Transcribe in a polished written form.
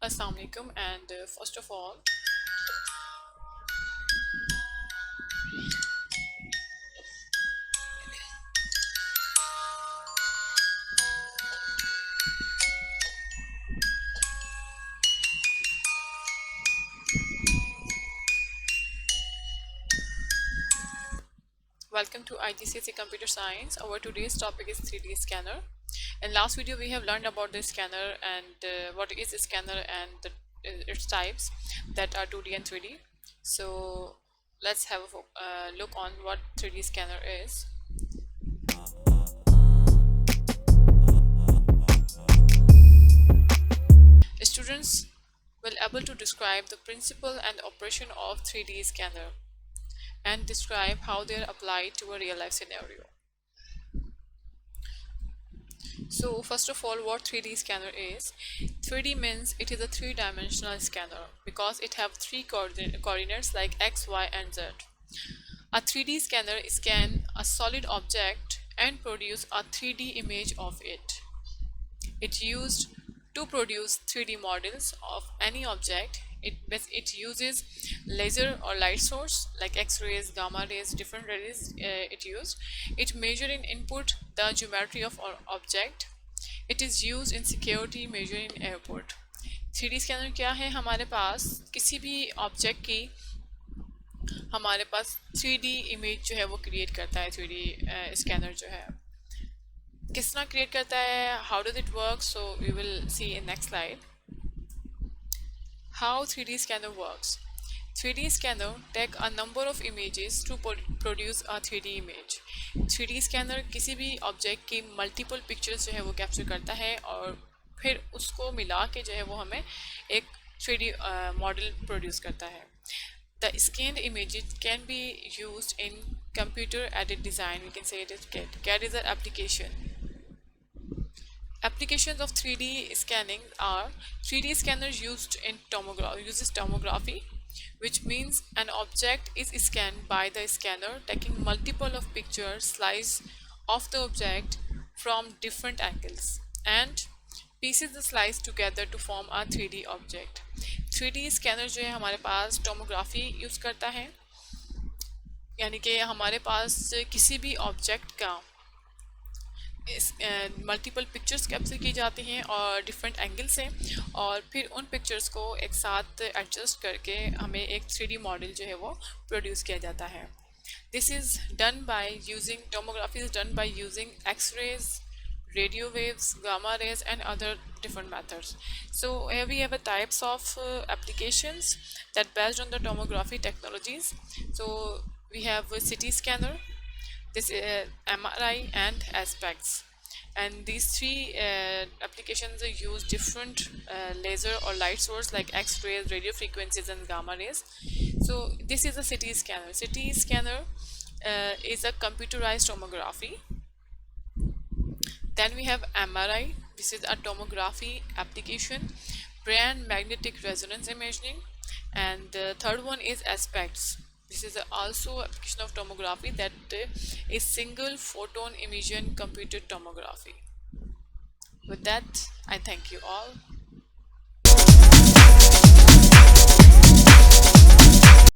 Assalamu alaikum, and first of all, welcome to IGCSE Computer Science. Our today's topic is 3D scanner. In last video, we have learned about the scanner and what is a scanner and its types that are 2D and 3D. So let's have a look on what 3D scanner is. Students will able to describe the principle and operation of 3D scanner and describe how they are applied to a real life scenario. So first of all, what 3D scanner is? 3D means it is a three-dimensional scanner because it have three coordinates like X, Y and Z. A 3D scanner scan a solid object and produce a 3D image of it. It used to produce 3D models of any object. It uses laser or light source like X-rays, gamma rays, different rays it measure in input the geometry of our object. It is used in security measure in airport. 3D scanner क्या है? हमारे पास किसी भी object की हमारे पास 3D image जो है वो क्रिएट करता है. 3D स्कैनर जो है किस तरह क्रिएट करता है, how does it work? So we will see in next slide how 3D scanner works. 3D scanner take a number of images to produce a 3D image. 3D scanner किसी भी object की multiple pictures जो है वो capture करता है और फिर उसको मिला के जो है वो हमें एक 3D मॉडल प्रोड्यूस करता है. The scanned images can be used in computer aided design. We can say it is CAD. CAD is an application. Applications of 3D scanning are 3D scanners uses tomography, which means an object is scanned by the scanner taking multiple of pictures slice of the object from different angles and pieces the slice together to form a 3D object. 3D scanner जो है हमारे पास tomography use करता है, यानी कि हमारे पास किसी भी ऑब्जेक्ट का मल्टीपल पिक्चर्स कैप्चर की जाती हैं और डिफरेंट एंगल से, और फिर उन पिक्चर्स को एक साथ एडजस्ट करके हमें एक 3D मॉडल जो है वो प्रोड्यूस किया जाता है. This is done by using tomography is done by using X-rays, radio waves, gamma rays and other different methods. So here we have a types of applications that based on the tomography technologies. So we have a CT scanner, this MRI and aspects, and these three applications use different laser or light source like X-rays, radio frequencies and gamma rays. So this is a CT scanner. CT scanner is a computerized tomography. Then we have MRI. This is a tomography application, brain magnetic resonance imaging, and the third one is aspects. This is also application of tomography that is single photon emission computed tomography. With that, I thank you all.